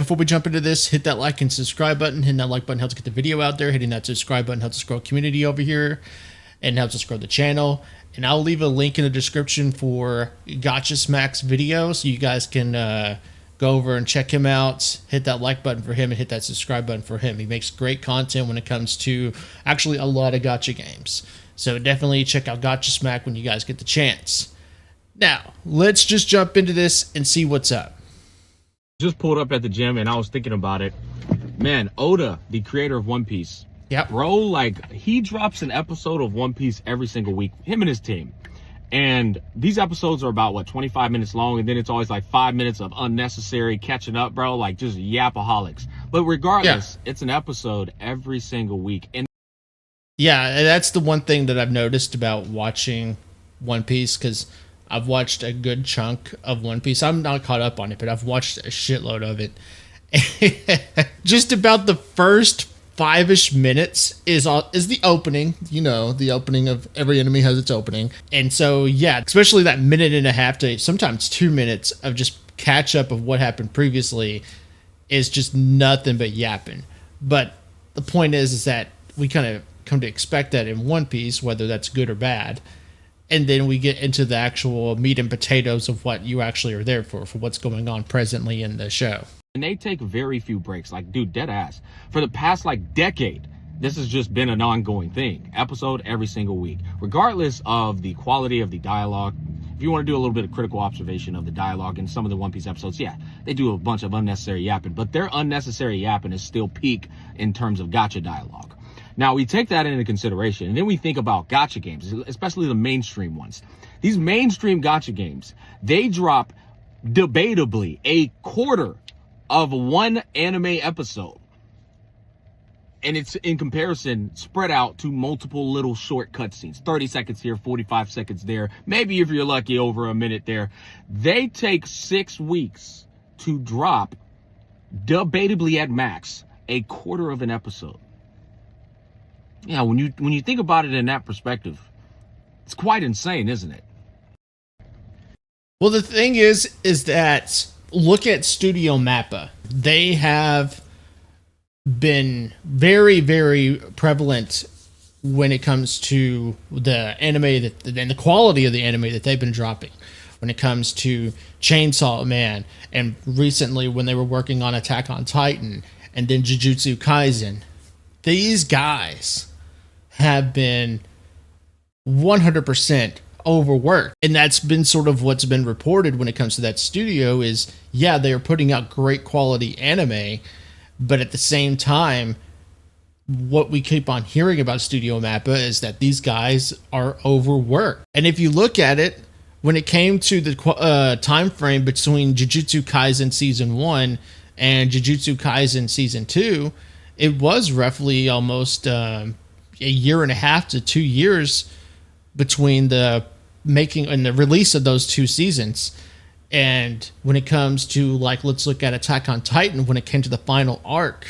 before we jump into this, hit that like and subscribe button. Hitting that like button helps get the video out there. Hitting that subscribe button helps us grow community over here and helps us grow the channel. And I'll leave a link in the description for Gacha Smack's video so you guys can go over and check him out. Hit that like button for him and hit that subscribe button for him. He makes great content when it comes to actually a lot of gacha games. So definitely check out Gacha Smack when you guys get the chance. Now, let's just jump into this and see what's up. Just pulled up at the gym and I was thinking about it. Man, Oda, the creator of One Piece. Yep. Bro, like, he drops an episode of One Piece every single week, him and his team. And these episodes are about, 25 minutes long, and then it's always like 5 minutes of unnecessary catching up, bro, like just yapaholics. But regardless, It's an episode every single week. And yeah, that's the one thing that I've noticed about watching One Piece, because I've watched a good chunk of One Piece. I'm not caught up on it, but I've watched a shitload of it. Just about the first 5-ish minutes is the opening. You know, the opening of every anime has its opening. And so, yeah, especially that minute and a half to sometimes 2 minutes of just catch up of what happened previously is just nothing but yapping. But the point is that we kind of come to expect that in One Piece, whether that's good or bad. And then we get into the actual meat and potatoes of what you actually are there for what's going on presently in the show. And they take very few breaks. Like, dude, dead ass. For the past, decade, this has just been an ongoing thing. Episode every single week. Regardless of the quality of the dialogue, if you want to do a little bit of critical observation of the dialogue in some of the One Piece episodes, yeah, they do a bunch of unnecessary yapping. But their unnecessary yapping is still peak in terms of gacha dialogue. Now, we take that into consideration, and then we think about gacha games, especially the mainstream ones. These mainstream gacha games, they drop debatably a quarter of one anime episode. And it's, in comparison, spread out to multiple little short cutscenes. 30 seconds here, 45 seconds there. Maybe if you're lucky, over a minute there. They take 6 weeks to drop, debatably at max, a quarter of an episode. Yeah, when you think about it in that perspective, it's quite insane, isn't it? Well, the thing is that look at Studio Mappa. They have been very, very prevalent when it comes to the anime and the quality of the anime that they've been dropping. When it comes to Chainsaw Man, and recently when they were working on Attack on Titan, and then Jujutsu Kaisen, these guys have been 100% overworked. And that's been sort of what's been reported when it comes to that studio is, yeah, they are putting out great quality anime, but at the same time, what we keep on hearing about Studio Mappa is that these guys are overworked. And if you look at it, when it came to the time frame between Jujutsu Kaisen Season 1 and Jujutsu Kaisen Season 2, it was roughly almost a year and a half to 2 years between the making and the release of those 2 seasons. And when it comes to, let's look at Attack on Titan, when it came to the final arc,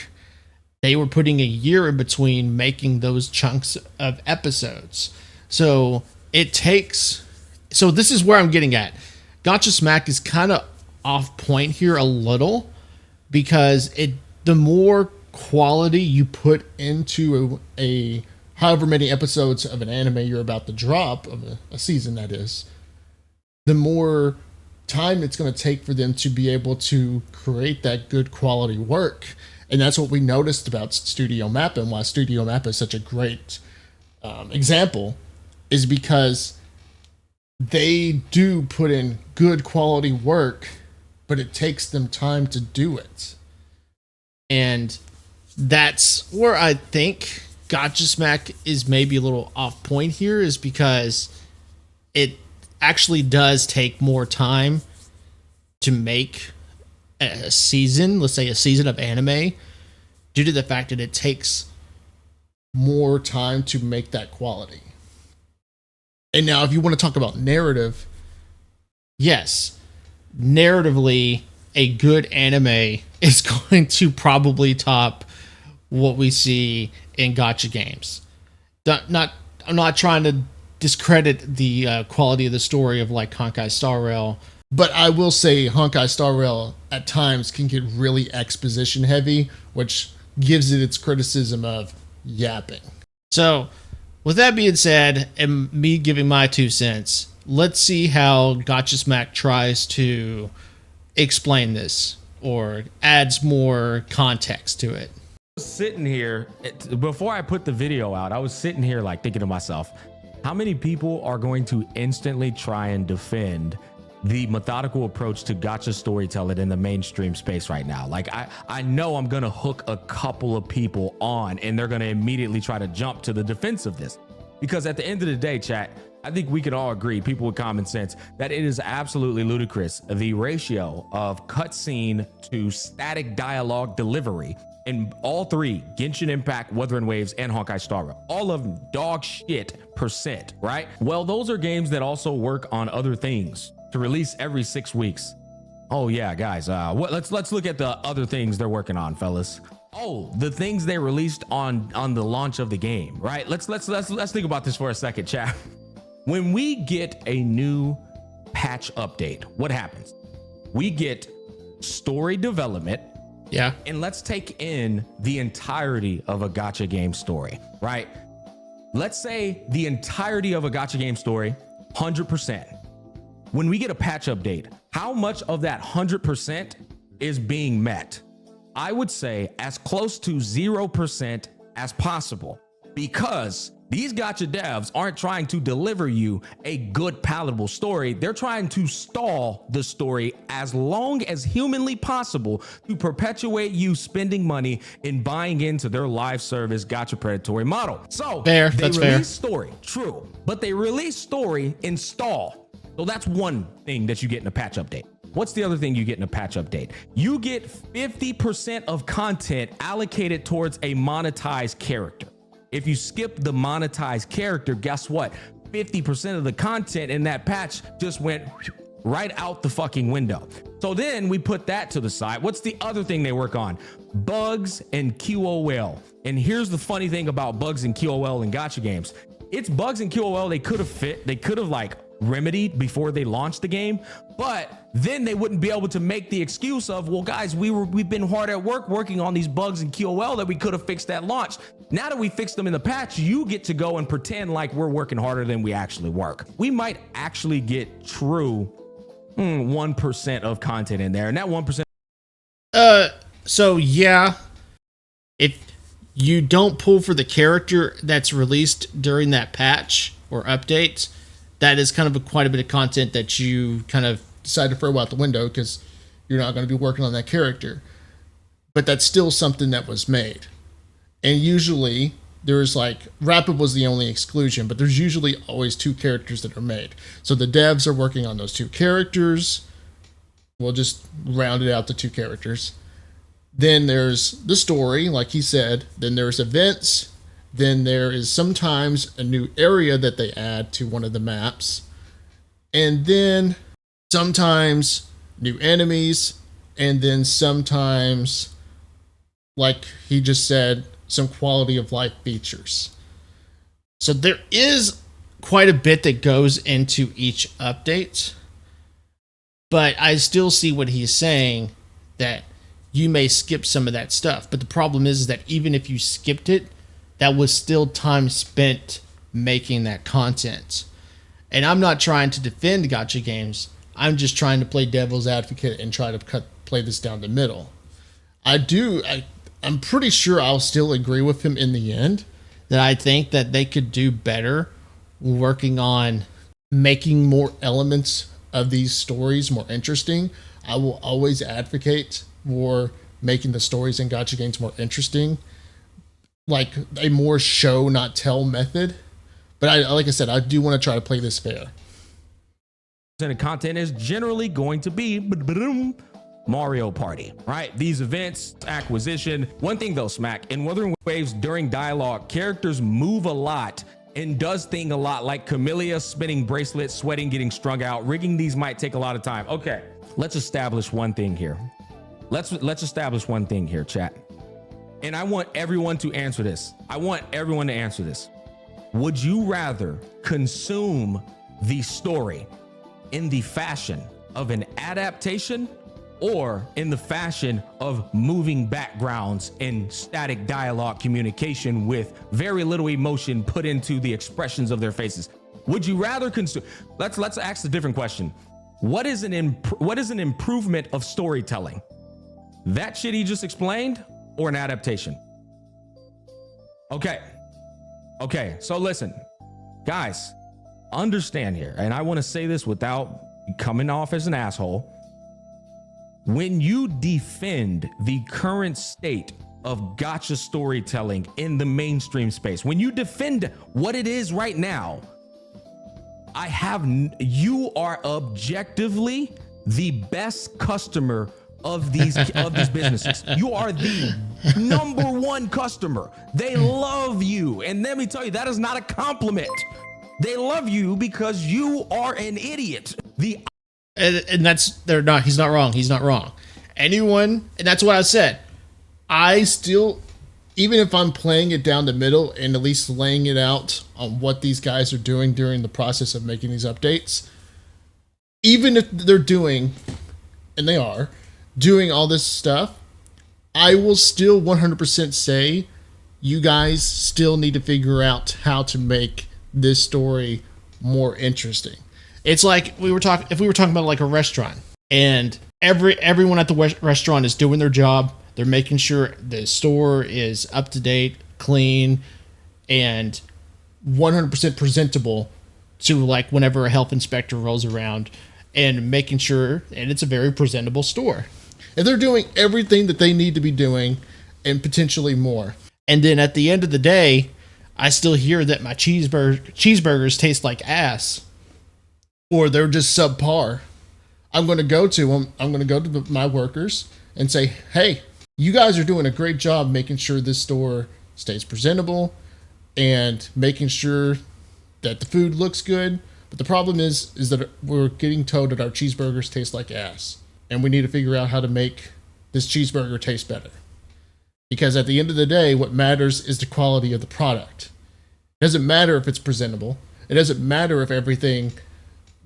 they were putting a year in between making those chunks of episodes. So this is where I'm getting at. Gacha Smack is kind of off point here a little, because the more quality you put into a however many episodes of an anime you're about to drop, of a season that is, the more time it's going to take for them to be able to create that good quality work. And that's what we noticed about Studio Mappa, and why Studio Mappa is such a great example, is because they do put in good quality work, but it takes them time to do it. And that's where I think Gacha Smack is maybe a little off point here, is because it actually does take more time to make a season, let's say a season of anime, due to the fact that it takes more time to make that quality. And now, if you want to talk about narrative, yes, narratively, a good anime is going to probably top what we see in gacha games. I'm not trying to discredit the quality of the story of Honkai Star Rail But I will say Honkai Star Rail at times can get really exposition heavy, which gives it its criticism of yapping. So, with that being said, and me giving my 2 cents, let's see how Gacha Smack tries to explain this or adds more context to it. Sitting here before I put the video out, I was sitting here like thinking to myself, how many people are going to instantly try and defend the methodical approach to gacha storytelling in the mainstream space right now? Like I know I'm gonna hook a couple of people on and they're gonna immediately try to jump to the defense of this, because at the end of the day, chat, I think we can all agree, people with common sense, that it is absolutely ludicrous the ratio of cutscene to static dialogue delivery in all 3, Genshin Impact, Wuthering Waves, and Honkai Star Rail. All of them dog shit %, right? Well, those are games that also work on other things to release every 6 weeks. Oh yeah, guys, let's look at the other things they're working on, fellas. Oh, the things they released on the launch of the game, right? Let's think about this for a second, chat. When we get a new patch update, what happens? We get story development. Yeah. And let's take in the entirety of a gacha game story, right? Let's say the entirety of a gacha game story, 100%. When we get a patch update, how much of that 100% is being met? I would say as close to 0% as possible, because these gacha devs aren't trying to deliver you a good palatable story. They're trying to stall the story as long as humanly possible to perpetuate you spending money in buying into their live service gacha predatory model. So fair, they that's release fair. Story, true, but they release story in stall. So that's one thing that you get in a patch update. What's the other thing you get in a patch update? You get 50% of content allocated towards a monetized character. If you skip the monetized character, guess what? 50% of the content in that patch just went right out the fucking window. So then we put that to the side. What's the other thing they work on? Bugs and QOL. And here's the funny thing about bugs and QOL in gacha games. It's bugs and QOL they could have like remedied before they launched the game, but then they wouldn't be able to make the excuse of, well guys, we've been hard at work working on these bugs in QOL that we could have fixed at launch. Now that we fixed them in the patch, you get to go and pretend like we're working harder than we actually work. We might actually get true 1% of content in there, and that 1%. So yeah, if you don't pull for the character that's released during that patch or update, that is kind of quite a bit of content that you kind of decide to throw out the window because you're not going to be working on that character. But that's still something that was made. And usually there's like, Rapid was the only exclusion, but there's usually always 2 characters that are made. So the devs are working on those 2 characters. We'll just round it out to 2 characters. Then there's the story, like he said. Then there's events. Then there is sometimes a new area that they add to one of the maps. And then sometimes new enemies. And then sometimes, like he just said, some quality of life features. So there is quite a bit that goes into each update. But I still see what he's saying, that you may skip some of that stuff. But the problem is that even if you skipped it, that was still time spent making that content. And I'm not trying to defend gacha games. I'm just trying to play devil's advocate and try to play this down the middle. I'm pretty sure I'll still agree with him in the end, that I think that they could do better working on making more elements of these stories more interesting. I will always advocate for making the stories in gacha games more interesting, like a more show not tell method. But like I said, I do want to try to play this fair. And content is generally going to be Mario Party, right? These events, acquisition. One thing though, Smack, in Wuthering Waves during dialogue, characters move a lot and does thing a lot, like Camellia spinning bracelets, sweating, getting strung out. Rigging these might take a lot of time. Okay, let's establish one thing here. Let's establish one thing here, chat. And I want everyone to answer this. Would you rather consume the story in the fashion of an adaptation or in the fashion of moving backgrounds and static dialogue communication with very little emotion put into the expressions of their faces? Would you rather consume? Let's ask a different question. What is an improvement of storytelling? That shit he just explained, or an adaptation? Okay, so listen, guys, understand here, and I want to say this without coming off as an asshole. When you defend the current state of gacha storytelling in the mainstream space, when you defend what it is right now, you are objectively the best customer of these businesses. You are the number one customer. They love you. And let me tell you, that is not a compliment. They love you because you are an idiot. And he's not wrong. Anyone, and that's what I said. I still, even if I'm playing it down the middle and at least laying it out on what these guys are doing during the process of making these updates, even if they're doing, and they are, doing all this stuff, I will still 100% say you guys still need to figure out how to make this story more interesting. It's like if we were talking about like a restaurant, and everyone at the restaurant is doing their job. They're making sure the store is up to date, clean, and 100% presentable to like whenever a health inspector rolls around, and making sure, and it's a very presentable store. And they're doing everything that they need to be doing and potentially more. And then at the end of the day, I still hear that my cheeseburgers taste like ass, or they're just subpar. I'm going to go to them. I'm going to go to my workers and say, hey, you guys are doing a great job making sure this store stays presentable and making sure that the food looks good. But the problem is that we're getting told that our cheeseburgers taste like ass, and we need to figure out how to make this cheeseburger taste better. Because at the end of the day, what matters is the quality of the product. It doesn't matter if it's presentable. It doesn't matter if everything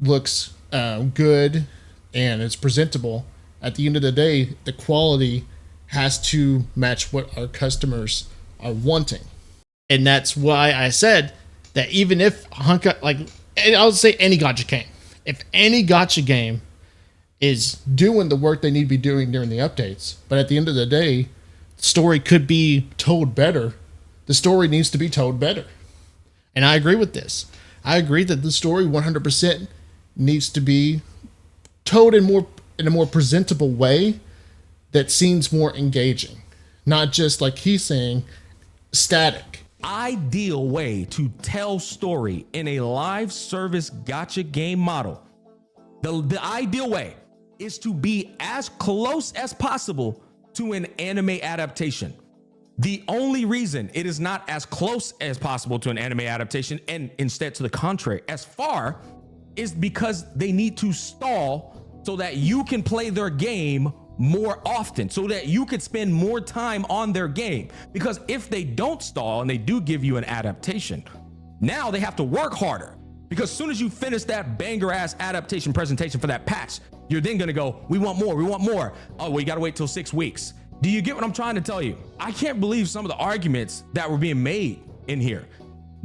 looks good and it's presentable. At the end of the day, the quality has to match what our customers are wanting. And that's why I said that even if Honkai, like, I'll say any gacha game, if any gacha game is doing the work they need to be doing during the updates, but at the end of the day, the story could be told better. The story needs to be told better. And I agree with this. I agree that the story 100% needs to be told in a more presentable way that seems more engaging. Not just, like he's saying, static. Ideal way to tell story in a live service gacha game model. The ideal way is to be as close as possible to an anime adaptation. The only reason it is not as close as possible to an anime adaptation, and instead to the contrary, as far, is because they need to stall so that you can play their game more often, so that you could spend more time on their game. Because if they don't stall and they do give you an adaptation, now they have to work harder. Because as soon as you finish that banger ass adaptation presentation for that patch, you're then gonna go, we want more. Oh, well, you gotta wait till 6 weeks. Do you get what I'm trying to tell you? I can't believe some of the arguments that were being made in here.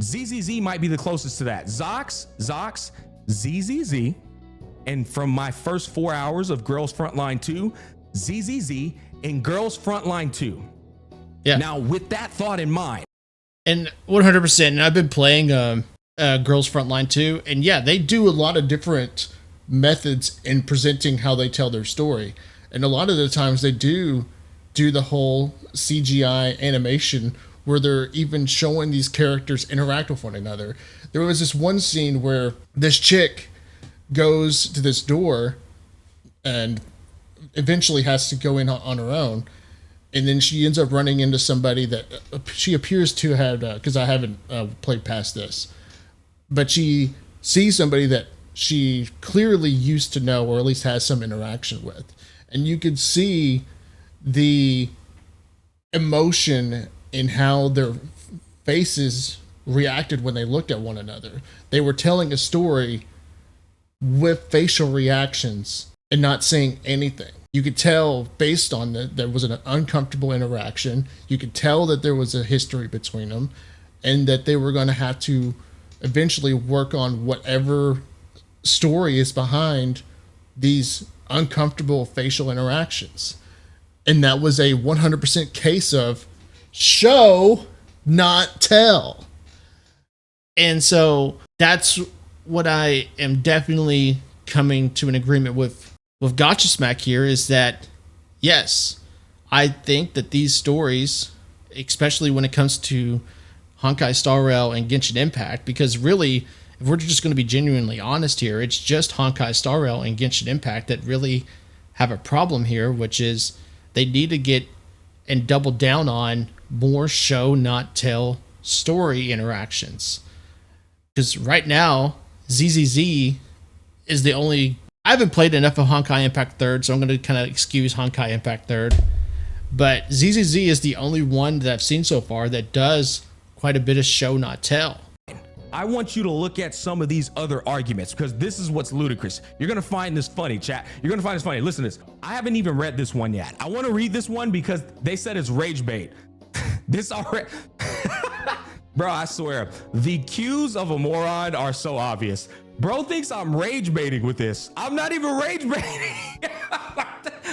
ZZZ might be the closest to that. Zox, ZZZ, and from my first 4 hours of Girls Frontline 2, ZZZ and Girls Frontline 2. Yeah. Now, with that thought in mind. And 100%, and I've been playing Girls Frontline 2, and yeah, they do a lot of different methods in presenting how they tell their story. And a lot of the times they do the whole CGI animation where they're even showing these characters interact with one another. There was this one scene where this chick goes to this door and eventually has to go in on her own, and then she ends up running into somebody that she appears to have, because I haven't played past this, but she sees somebody that she clearly used to know, or at least has some interaction with, and you could see the emotion in how their faces reacted when they looked at one another. They were telling a story with facial reactions and not saying anything. You could tell based on that there was an uncomfortable interaction. You could tell that there was a history between them and that they were going to have to eventually work on whatever story is behind these uncomfortable facial interactions. And that was a 100% case of show, not tell. And so that's what I am definitely coming to an agreement with Gacha Smack here, is that, yes, I think that these stories, especially when it comes to Honkai Star Rail and Genshin Impact, because really, if we're just going to be genuinely honest here, it's just Honkai Star Rail and Genshin Impact that really have a problem here, which is they need to get and double down on more show, not tell story interactions. Because right now, ZZZ is the only... I haven't played enough of Honkai Impact 3rd, so I'm going to kind of excuse Honkai Impact 3rd. But ZZZ is the only one that I've seen so far that does quite a bit of show, not tell. I want you to look at some of these other arguments, because this is what's ludicrous. You're going to find this funny, chat. You're going to find this funny. Listen to this. I haven't even read this one yet. I want to read this one because they said it's rage bait. This already... Bro, I swear, the cues of a moron are so obvious. Bro thinks I'm rage baiting with this. I'm not even rage baiting.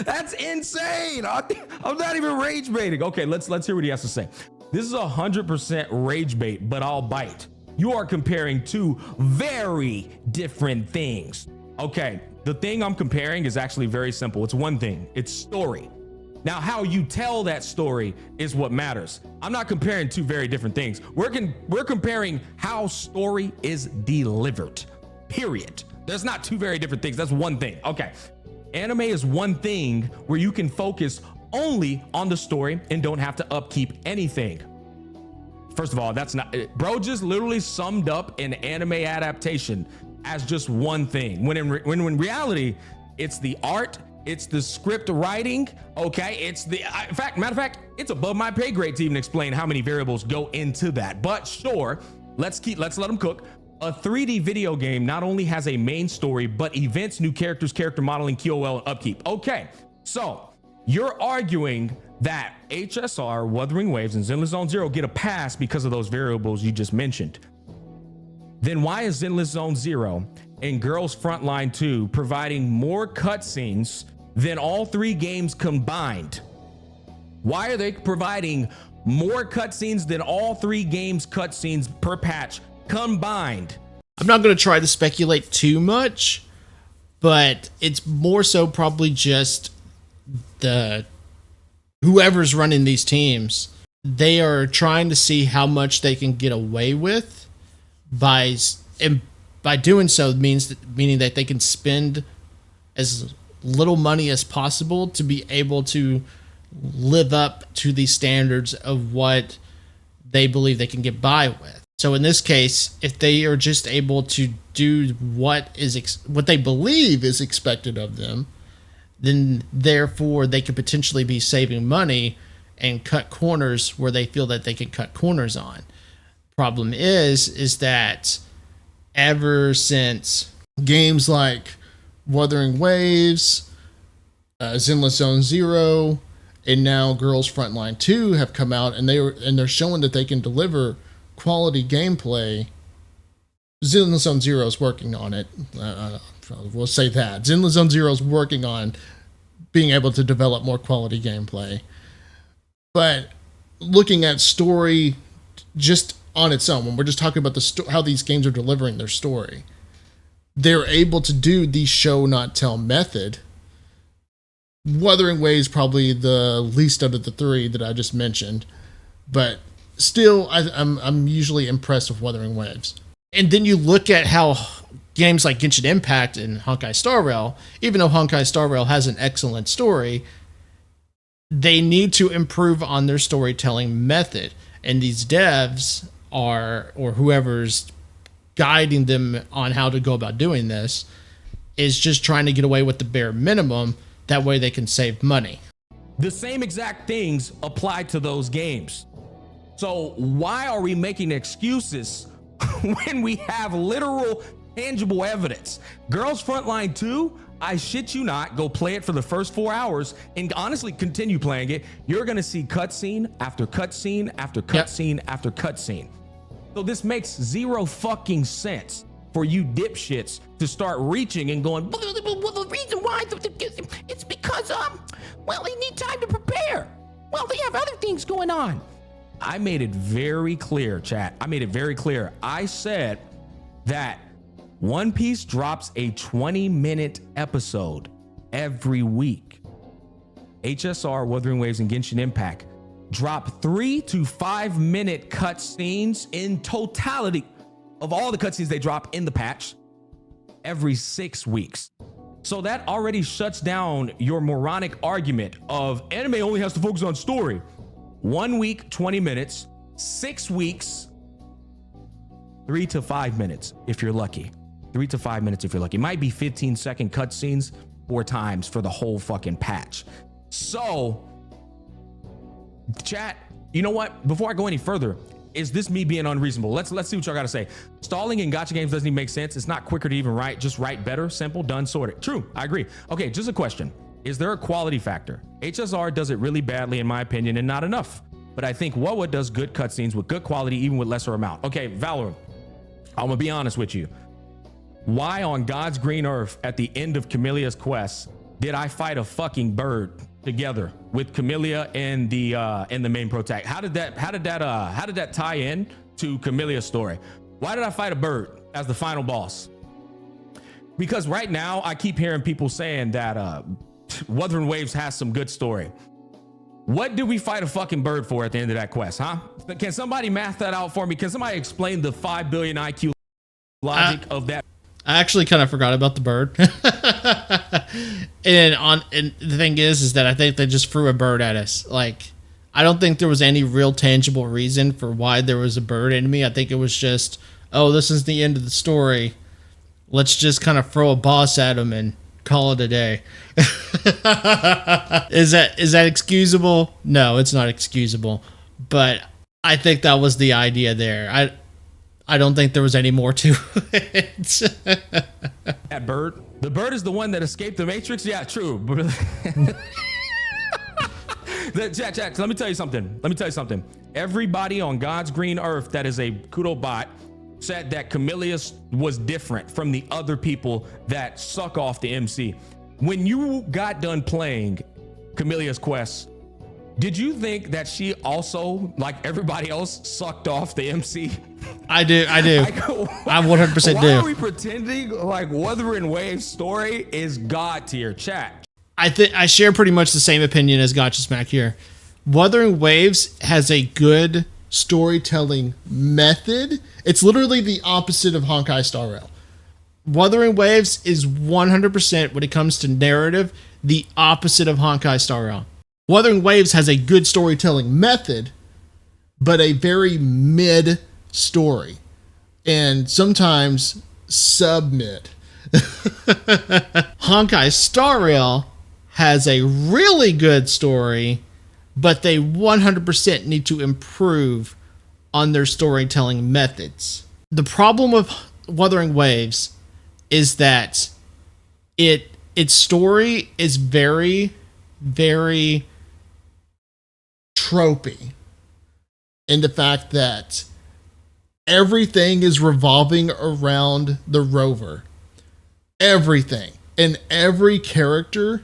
That's insane. I'm not even rage baiting. Okay, let's hear what he has to say. This is 100% rage bait, but I'll bite. You are comparing two very different things. Okay, the thing I'm comparing is actually very simple. It's one thing. It's story. Now, how you tell that story is what matters. I'm not comparing two very different things. We're comparing how story is delivered, period. There's not two very different things. That's one thing. Okay. Anime is one thing where you can focus only on the story and don't have to upkeep anything. First of all, that's not... Bro just literally summed up an anime adaptation as just one thing. When in reality, it's the art, it's the script writing, okay? It's the matter of fact, it's above my pay grade to even explain how many variables go into that. But sure, let's let them cook. A 3D video game not only has a main story, but events, new characters, character modeling, QOL, and upkeep. Okay, so you're arguing that HSR, Wuthering Waves, and Zenless Zone Zero get a pass because of those variables you just mentioned. Then why is Zenless Zone Zero and Girls Frontline 2 providing more cutscenes than all three games combined? Why are they providing more cutscenes than all three games cutscenes per patch combined? I'm not going to try to speculate too much, but it's more so probably just whoever's running these teams. They are trying to see how much they can get away with by doing so meaning that they can spend as little money as possible to be able to live up to the standards of what they believe they can get by with. So in this case, if they are just able to do what they believe is expected of them, then therefore they could potentially be saving money and cut corners where they feel that they can cut corners on. Problem is that ever since games like Wuthering Waves, Zenless Zone Zero, and now Girls Frontline 2 have come out, and they're showing that they can deliver quality gameplay. Zenless Zone Zero is working on it. We'll say that. Zenless Zone Zero is working on being able to develop more quality gameplay. But looking at story just on its own, when we're just talking about how these games are delivering their story, they're able to do the show not tell method. Wuthering Waves probably the least out of the three that I just mentioned, but still I'm usually impressed with Wuthering Waves. And then you look at how games like Genshin Impact and Honkai Star Rail, even though Honkai Star Rail has an excellent story, they need to improve on their storytelling method. And these devs or whoever's guiding them on how to go about doing this is just trying to get away with the bare minimum. That way they can save money. The same exact things apply to those games. So why are we making excuses when we have literal Tangible evidence. Girls Frontline 2, I shit you not, go play it for the first 4 hours and honestly continue playing it. You're gonna see cutscene after cutscene after cutscene after cutscene. So this makes zero fucking sense for you dipshits to start reaching and going, well, the reason why, it's because, well, they need time to prepare. Well, they have other things going on. I made it very clear, chat. I made it very clear. I said that One Piece drops a 20-minute episode every week. HSR, Wuthering Waves, and Genshin Impact drop 3 to 5 minute cutscenes in totality of all the cutscenes they drop in the patch every 6 weeks. So that already shuts down your moronic argument of anime only has to focus on story. 1 week, 20 minutes, 6 weeks, 3 to 5 minutes if you're lucky. 3 to 5 minutes if you're lucky. Might be 15-second cutscenes 4 times for the whole fucking patch. So, chat, you know what? Before I go any further, is this me being unreasonable? Let's see what y'all gotta say. Stalling in gacha games doesn't even make sense. It's not quicker to even write. Just write better, simple, done, sorted. True, I agree. Okay, just a question. Is there a quality factor? HSR does it really badly, in my opinion, and not enough. But I think WoW does good cutscenes with good quality, even with lesser amount. Okay, Valor, I'm gonna be honest with you. Why on God's green earth at the end of Camelia's quest did I fight a fucking bird together with Camellia and the main protagonist? How did that tie in to Camelia's story? Why did I fight a bird as the final boss? Because right now I keep hearing people saying that Wuthering Waves has some good story. What did we fight a fucking bird for at the end of that quest, huh? Can somebody math that out for me? Can somebody explain the 5 billion IQ logic of that? I actually kind of forgot about the bird. and the thing is that I think they just threw a bird at us. Like, I don't think there was any real tangible reason for why there was a bird enemy. I think it was just, oh, this is the end of the story. Let's just kind of throw a boss at him and call it a day. Is that excusable? No, it's not excusable. But I think that was the idea there. I don't think there was any more to it. That bird? The bird is the one that escaped the Matrix? Yeah, true. Chat, let me tell you something. Everybody on God's green earth that is a Kudo bot said that Camellia was different from the other people that suck off the MC. When you got done playing Camellia's quest, did you think that she also, like everybody else, sucked off the MC? I do. I 100% do. Why are we pretending like Wuthering Waves story is God tier? Chat. I share pretty much the same opinion as Gacha Smack here. Wuthering Waves has a good storytelling method. It's literally the opposite of Honkai Star Rail. Wuthering Waves is 100% when it comes to narrative, the opposite of Honkai Star Rail. Wuthering Waves has a good storytelling method, but a very mid story, and sometimes sub-mid. Honkai Star Rail has a really good story, but they 100% need to improve on their storytelling methods. The problem with Wuthering Waves is that its story is very, very tropey in the fact that everything is revolving around the rover. Everything. And every character,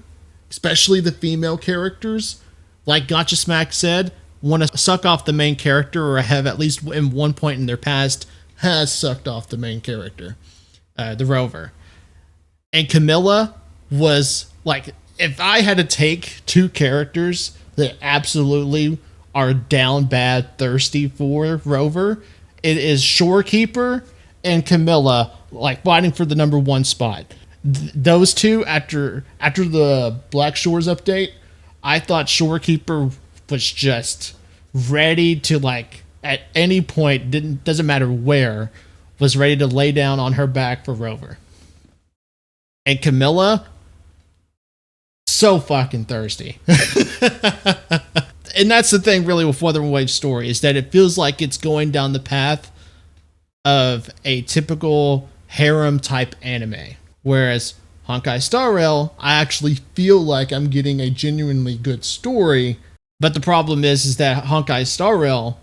especially the female characters, like Gacha Smack said, want to suck off the main character, or have at least in one point in their past has sucked off the main character, the rover. And Camilla was like, if I had to take 2 characters that absolutely are down bad thirsty for rover, it is Shorekeeper and Camilla, like fighting for the number 1 spot. Those two, after the Black Shores update, I thought Shorekeeper was just ready to, like, at any point, doesn't matter where, was ready to lay down on her back for rover. And Camilla, so fucking thirsty. And that's the thing really with Wuthering Waves story, is that it feels like it's going down the path of a typical harem type anime. Whereas Honkai Star Rail, I actually feel like I'm getting a genuinely good story. But the problem is that Honkai Star Rail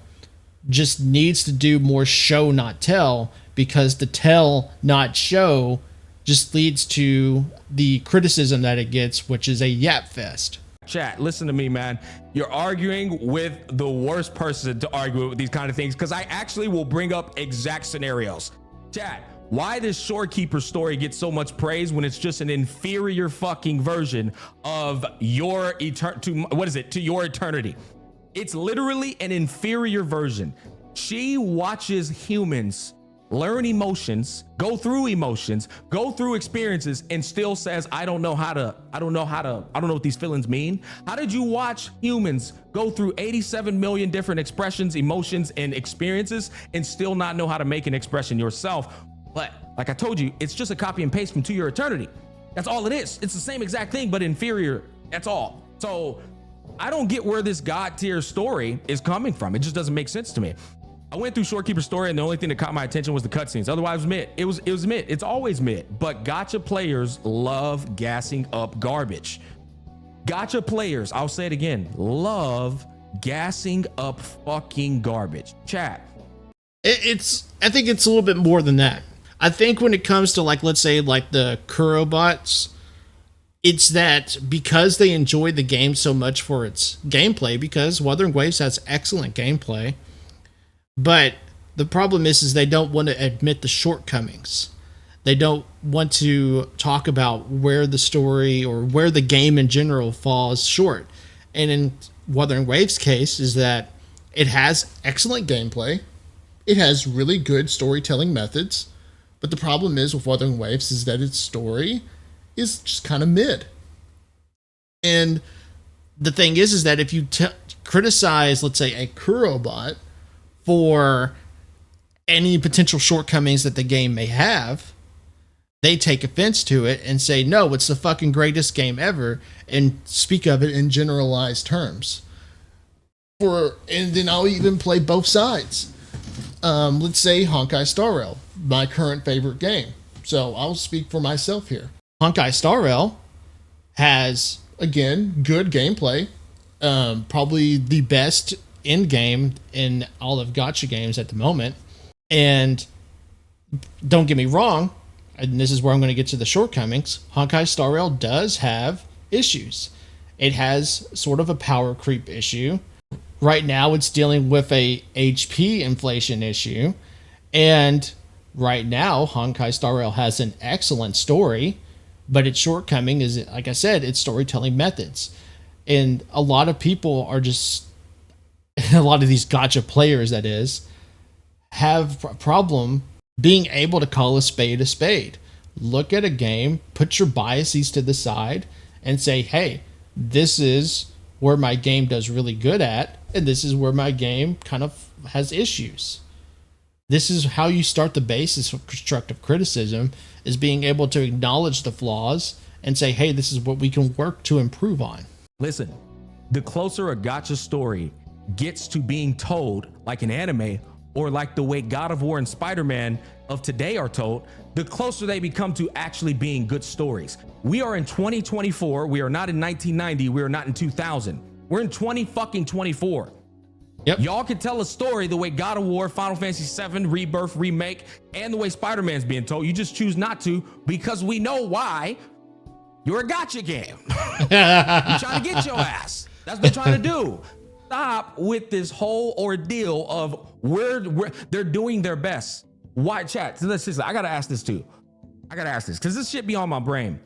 just needs to do more show not tell, because the tell not show just leads to the criticism that it gets, which is a yap fest. Chat, listen to me, man. You're arguing with the worst person to argue with these kind of things, because I actually will bring up exact scenarios. Chat, why does Shorekeeper story get so much praise when it's just an inferior fucking version of your to your eternity? It's literally an inferior version. She watches humans learn emotions, go through experiences, and still says, I don't know what these feelings mean. How did you watch humans go through 87 million different expressions, emotions, and experiences and still not know how to make an expression yourself? But like I told you, it's just a copy and paste from To Your Eternity. That's all it is. It's the same exact thing, but inferior. That's all. So I don't get where this God tier story is coming from. It just doesn't make sense to me. I went through Shorekeeper story, and the only thing that caught my attention was the cutscenes. Otherwise, it was mid. It was mid. It's always mid. But gacha players love gassing up garbage. Gacha players, I'll say it again, love gassing up fucking garbage. Chat. I think it's a little bit more than that. I think when it comes to, like, let's say like the Kurobots, it's that because they enjoy the game so much for its gameplay, because Wuthering Waves has excellent gameplay, but the problem is they don't want to admit the shortcomings. They don't want to talk about where the story or where the game in general falls short. And in Wuthering Waves' case is that it has excellent gameplay. It has really good storytelling methods. But the problem is with Wuthering Waves is that its story is just kind of mid. And the thing is that if you criticize, let's say, a Kurobot for any potential shortcomings that the game may have, they take offense to it and say, no, it's the fucking greatest game ever, and speak of it in generalized terms. And then I'll even play both sides. Let's say Honkai Star Rail, my current favorite game. So I'll speak for myself here. Honkai Star Rail has, again, good gameplay. Probably the best end game in all of gacha games at the moment. And don't get me wrong, and this is where I'm going to get to the shortcomings, Honkai Star Rail does have issues. It has sort of a power creep issue. Right now it's dealing with a HP inflation issue. And right now Honkai Star Rail has an excellent story, but its shortcoming is, like I said, its storytelling methods. And a lot of people are just, a lot of these gacha players, that is, have a problem being able to call a spade a spade. Look at a game, put your biases to the side, and say, hey, this is where my game does really good at, and this is where my game kind of has issues. This is how you start the basis of constructive criticism, is being able to acknowledge the flaws and say, hey, this is what we can work to improve on. Listen, the closer a gacha story gets to being told like an anime, or like the way God of War and Spider-Man of today are told, the closer they become to actually being good stories. We are in 2024. We are not in 1990. We are not in 2000. We're in 2024. Yep. Y'all can tell a story the way God of War, Final Fantasy VII, Rebirth, Remake, and the way Spider-Man's being told. You just choose not to, because we know why. You're a gacha game. You're trying to get your ass. That's what they're trying to do. Stop with this whole ordeal of where they're doing their best. Why, chat? I gotta ask this too. I gotta ask this because this shit be on my brain.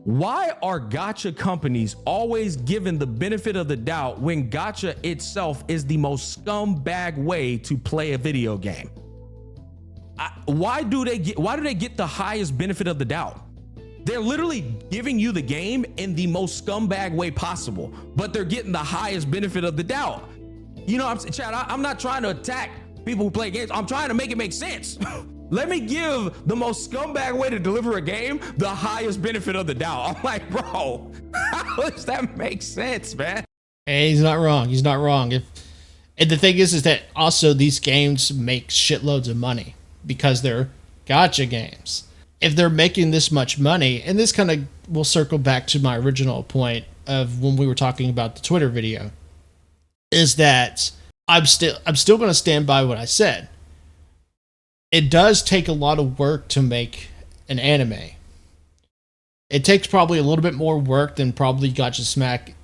Why are gacha companies always given the benefit of the doubt when gacha itself is the most scumbag way to play a video game? Why do they get the highest benefit of the doubt? They're literally giving you the game in the most scumbag way possible, but they're getting the highest benefit of the doubt. You know, I'm not trying to attack people who play games. I'm trying to make it make sense. Let me give the most scumbag way to deliver a game the highest benefit of the doubt. I'm like, bro, how does that make sense, man? Hey, he's not wrong. He's not wrong. And the thing is that also these games make shitloads of money because they're gacha games. if they're making this much money, and this kind of will circle back to my original point of when we were talking about the Twitter video, is that I'm still going to stand by what I said. It does take a lot of work to make an anime. It takes probably a little bit more work than probably Gacha Smack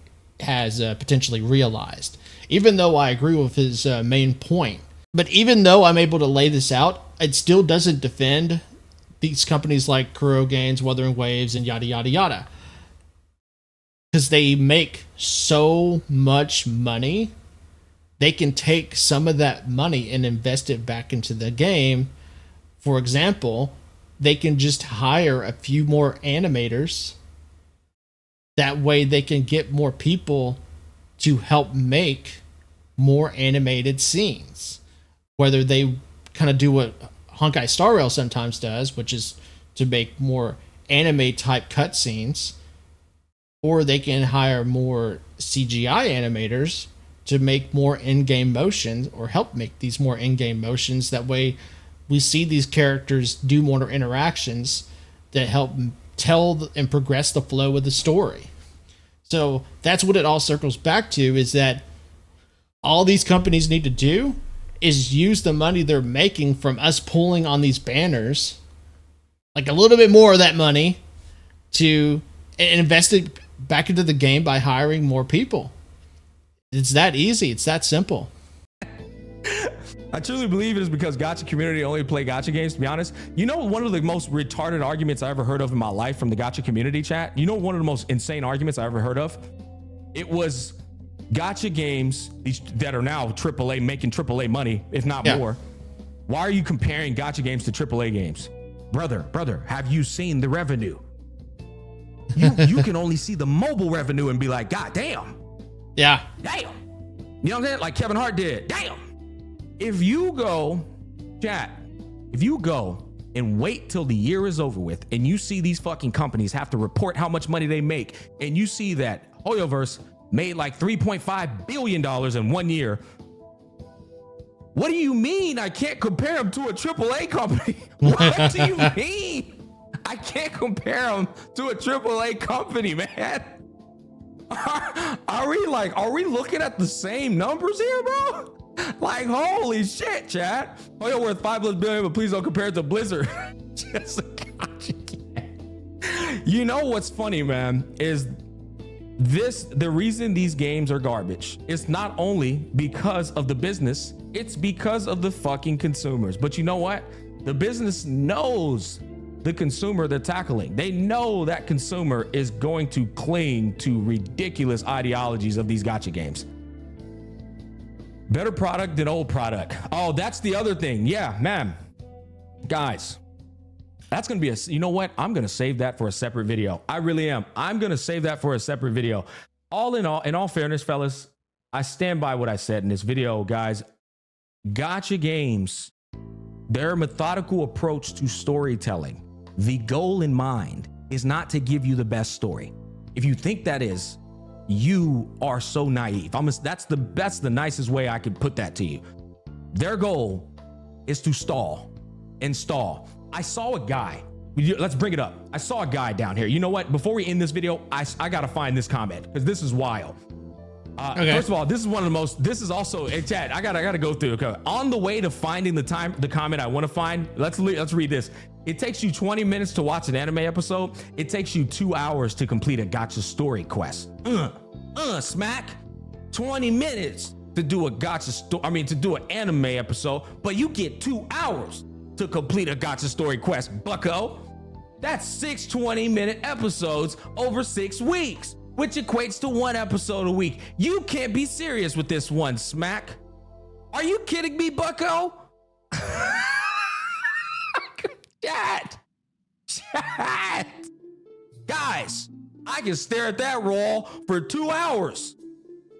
has potentially realized. Even though I agree with his main point. But even though I'm able to lay this out, it still doesn't defend these companies like Kuro Games, Wuthering Waves, and yada yada yada. Because they make so much money, they can take some of that money and invest it back into the game. For example, they can just hire a few more animators. That way they can get more people to help make more animated scenes. Whether they kind of do what Honkai Star Rail sometimes does, which is to make more anime type cutscenes, or they can hire more CGI animators to make more in-game motions or help make these more in-game motions. That way we see these characters do more interactions that help tell and progress the flow of the story. So that's what it all circles back to, is that all these companies need to do is use the money they're making from us pulling on these banners, like a little bit more of that money, to invest it back into the game by hiring more people. It's that easy. It's that simple. I truly believe it is because Gacha community only play Gacha games, to be honest. You know, one of the most retarded arguments I ever heard of in my life from the Gacha community chat? You know, one of the most insane arguments I ever heard of? It was Gacha games that are now AAA, making AAA money, if not more. Why are you comparing Gacha games to AAA games? Brother, have you seen the revenue? You can only see the mobile revenue and be like, God damn. Yeah. Damn. You know what I'm saying? Like Kevin Hart did. Damn. If you go and wait till the year is over with and you see these fucking companies have to report how much money they make, and you see that Hoyoverse made like $3.5 billion in 1 year, what do you mean I can't compare them to a AAA company? What do you mean I can't compare them to a AAA company, man? Are we looking at the same numbers here, bro? Like, holy shit, chat. Oh, you're worth $5 billion, but please don't compare it to Blizzard. Just a gotcha game. You know what's funny, man, is the reason these games are garbage is not only because of the business, it's because of the fucking consumers. But you know what? The business knows the consumer they're tackling. They know that consumer is going to cling to ridiculous ideologies of these gacha games. Better product than old product. Oh, that's the other thing. Yeah, man. Guys, that's going to be you know what? I'm going to save that for a separate video. I really am. I'm going to save that for a separate video. In all fairness, fellas, I stand by what I said in this video, guys. Gacha games, their methodical approach to storytelling, the goal in mind is not to give you the best story. If you think that is, you are so naive. That's the nicest way I could put that to you. Their goal is to stall and stall. I saw a guy. Let's bring it up. I saw a guy down here. You know what? Before we end this video, I gotta find this comment because this is wild. Okay. First of all, this is one of the most. This is also, hey, Chad, I gotta go through. Okay. On the way to finding the comment I want to find. Let's read this. It takes you 20 minutes to watch an anime episode. It takes you 2 hours to complete a gacha story quest. Smack. 20 minutes to do a gacha to do an anime episode, but you get 2 hours to complete a gacha story quest, bucko. That's 6 20-minute episodes over 6 weeks, which equates to 1 episode a week. You can't be serious with this one, Smack. Are you kidding me, bucko? Chat. Guys, I can stare at that roll for 2 hours.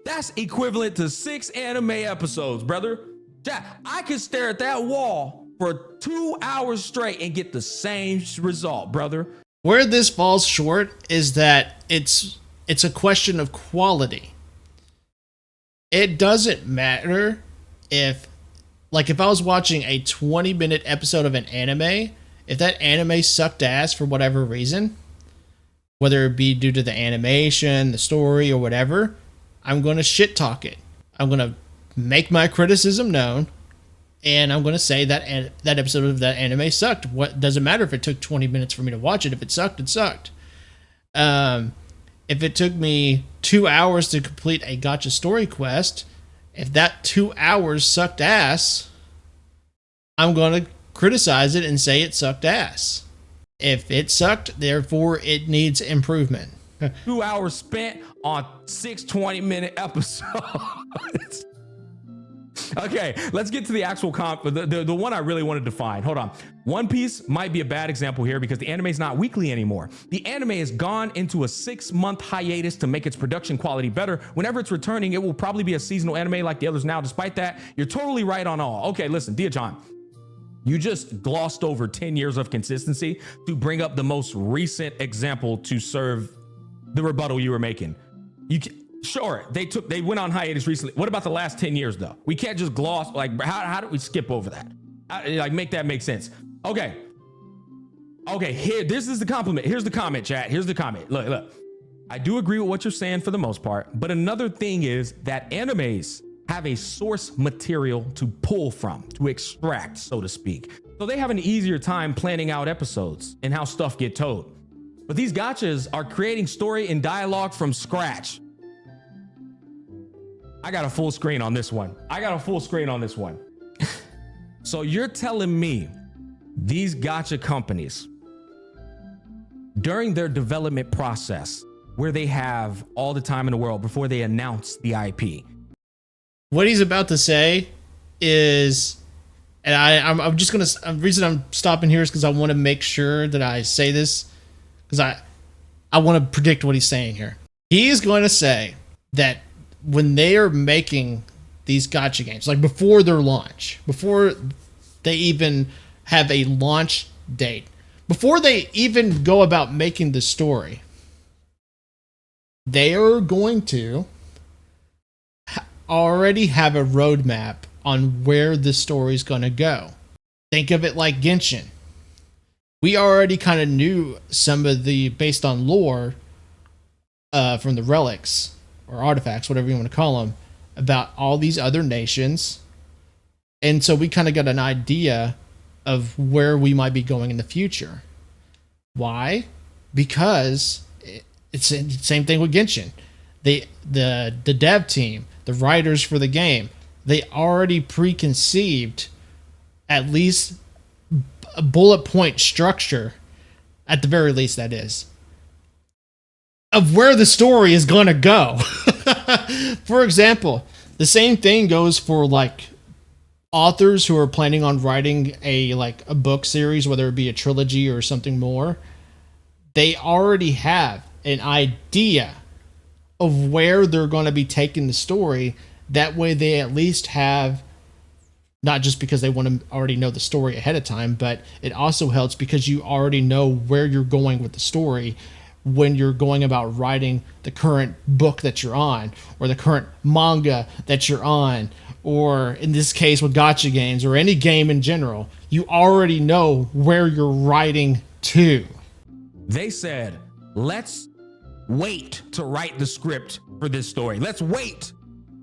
That's equivalent to 6 anime episodes, brother. Chat, I can stare at that wall for 2 hours straight and get the same result, brother. Where this falls short is that it's a question of quality. It doesn't matter if I was watching a 20-minute episode of an anime if that anime sucked ass for whatever reason, whether it be due to the animation, the story, or whatever, I'm going to shit talk it. I'm going to make my criticism known, and I'm going to say that that episode of that anime sucked. What doesn't matter if it took 20 minutes for me to watch it. If it sucked, it sucked. If it took me 2 hours to complete a gacha story quest, if that 2 hours sucked ass, I'm going to criticize it and say it sucked ass. If it sucked, therefore it needs improvement. 2 hours spent on 6 20-minute episodes. Okay, let's get to the actual the one I really wanted to find. Hold on. One Piece might be a bad example here because the anime is not weekly anymore. The anime has gone into a 6-month hiatus to make its production quality better. Whenever it's returning, it will probably be a seasonal anime like the others now. Despite that, you're totally right on all. Okay, listen, Dia John, you just glossed over 10 years of consistency to bring up the most recent example to serve the rebuttal you were making. Sure, they went on hiatus recently. What about the last 10 years though? We can't just gloss, like, how do we skip over that? Like, make that make sense. Okay, here, this is the compliment. Here's the comment, chat. Here's the comment. Look. I do agree with what you're saying for the most part, but another thing is that animes have a source material to pull from, to extract, so to speak. So they have an easier time planning out episodes and how stuff get told. But these gachas are creating story and dialogue from scratch. I got a full screen on this one. So you're telling me these gacha companies, during their development process, where they have all the time in the world before they announce the IP. What he's about to say is, and I'm just going to, the reason I'm stopping here is because I want to make sure that I say this, because I want to predict what he's saying here. He is going to say that when they are making these gacha games, like before their launch, before they even have a launch date, before they even go about making the story, they are going to already have a roadmap on where the story is going to go. Think of it like Genshin. We already kind of knew some of the, based on lore from the relics or artifacts, whatever you want to call them, about all these other nations. And so we kind of got an idea of where we might be going in the future. Why? Because it's the same thing with Genshin. The dev team, the writers for the game, they already preconceived at least a bullet point structure, at the very least that is, of where the story is going to go. For example, the same thing goes for like authors who are planning on writing a book series, whether it be a trilogy or something more. They already have an idea of where they're going to be taking the story. That way they at least have, not just because they want to already know the story ahead of time, but it also helps because you already know where you're going with the story when you're going about writing the current book that you're on, or the current manga that you're on, or in this case with gacha games or any game in general. You already know where you're writing to. They said, let's wait to write the script for this story. Let's wait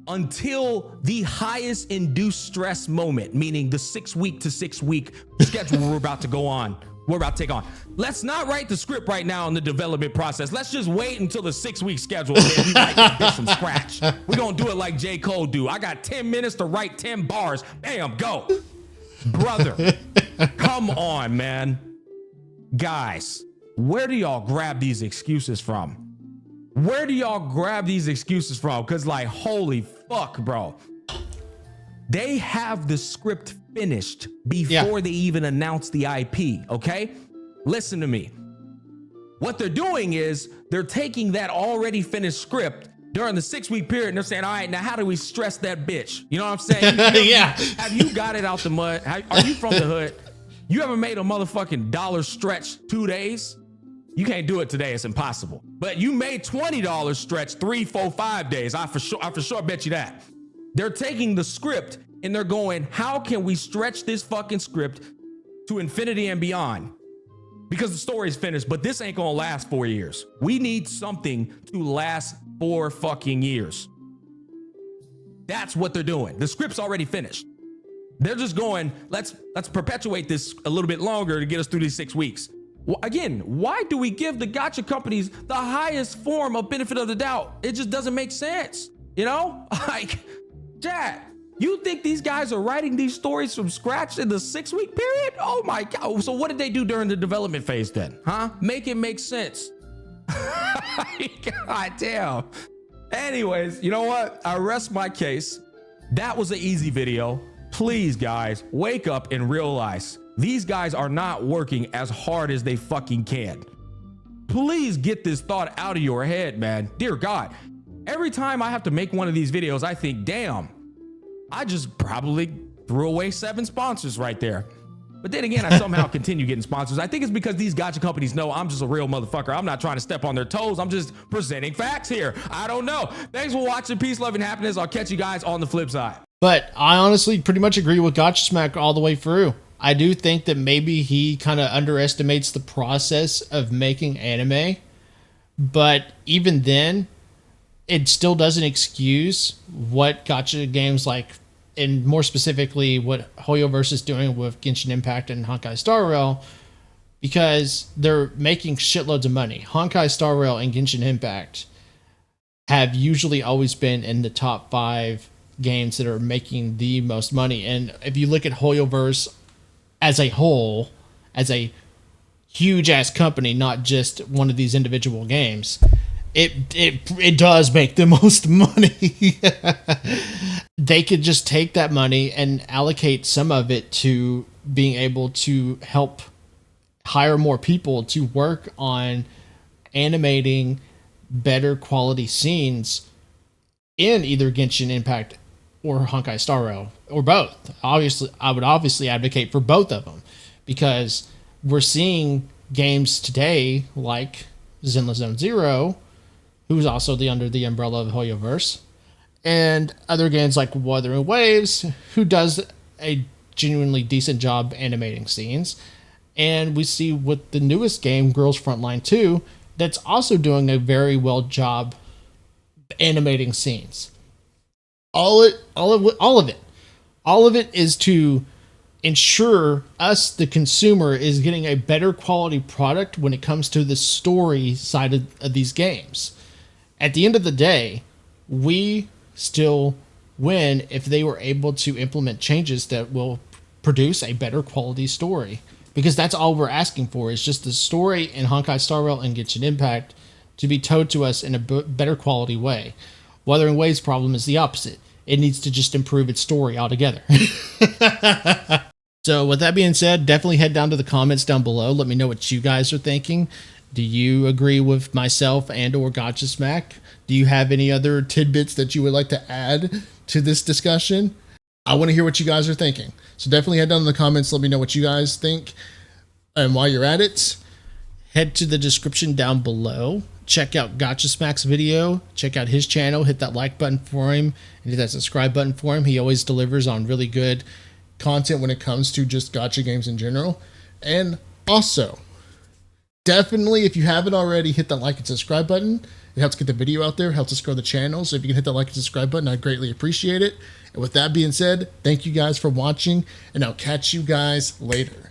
until the highest induced stress moment, meaning the 6 week to 6 week schedule we're about to take on. Let's not write the script right now in the development process. Let's just wait until the 6 week schedule and then we write that bitch from scratch. We're gonna do it like J. Cole do. I got 10 minutes to write 10 bars. Bam, go. Brother, come on, man. Guys, where do y'all grab these excuses from? Because like, holy fuck, bro. They have the script finished before they even announce the IP, okay? Listen to me. What they're doing is they're taking that already finished script during the 6 week period and they're saying, all right, now how do we stress that bitch? You know what I'm saying? Have you got it out the mud? Are you from the hood? You ever made a motherfucking dollar stretch 2 days? You can't do it today. It's impossible. But you made $20 stretch 3, 4, 5 days. I for sure bet you that. They're taking the script and they're going, how can we stretch this fucking script to infinity and beyond because the story's finished, but this ain't gonna last 4 years. We need something to last 4 fucking years. That's what they're doing. The script's already finished. They're just going, let's perpetuate this a little bit longer to get us through these 6 weeks. Again, why do we give the gacha companies the highest form of benefit of the doubt? It just doesn't make sense. You know, like, Chad, you think these guys are writing these stories from scratch in the 6-week period? Oh my God. So what did they do during the development phase then? Huh? Make it make sense. God damn. Anyways, you know what? I rest my case. That was an easy video. Please, guys, wake up and realize these guys are not working as hard as they fucking can. Please get this thought out of your head, man. Dear God, every time I have to make one of these videos, I think, damn, I just probably threw away 7 sponsors right there. But then again, I somehow continue getting sponsors. I think it's because these gacha companies know I'm just a real motherfucker. I'm not trying to step on their toes. I'm just presenting facts here. I don't know. Thanks for watching. Peace, love, and happiness. I'll catch you guys on the flip side. But I honestly pretty much agree with Gacha Smack all the way through. I do think that maybe he kind of underestimates the process of making anime. But even then, it still doesn't excuse what gacha games like, and more specifically what Hoyoverse is doing with Genshin Impact and Honkai Star Rail, because they're making shitloads of money. Honkai Star Rail and Genshin Impact have usually always been in the top 5 games that are making the most money. And if you look at Hoyoverse as a whole, as a huge ass company, not just one of these individual games, it does make the most money. They could just take that money and allocate some of it to being able to help hire more people to work on animating better quality scenes in either Genshin Impact or Honkai Star Rail, or both. Obviously, I would obviously advocate for both of them, because we're seeing games today like Zenless Zone Zero, who's also under the umbrella of Hoyoverse, and other games like Wuthering Waves, who does a genuinely decent job animating scenes. And we see with the newest game, Girls Frontline 2, that's also doing a very well job animating scenes. All of it is to ensure us, the consumer, is getting a better quality product when it comes to the story side of these games. At the end of the day, we still win if they were able to implement changes that will produce a better quality story. Because that's all we're asking for, is just the story in Honkai Star Rail and Genshin Impact to be told to us in a better quality way. Wuthering Waves' problem is the opposite. It needs to just improve its story altogether. So with that being said, definitely head down to the comments down below. Let me know what you guys are thinking. Do you agree with myself and or Gacha Smack? Do you have any other tidbits that you would like to add to this discussion? I want to hear what you guys are thinking. So definitely head down in the comments. Let me know what you guys think. And while you're at it, head to the description down below. Check out Gacha Smack's video. Check out his channel. Hit that like button for him. And hit that subscribe button for him. He always delivers on really good content when it comes to just gacha games in general. And also, definitely, if you haven't already, hit that like and subscribe button. It helps get the video out there. It helps us grow the channel. So if you can hit that like and subscribe button, I'd greatly appreciate it. And with that being said, thank you guys for watching. And I'll catch you guys later.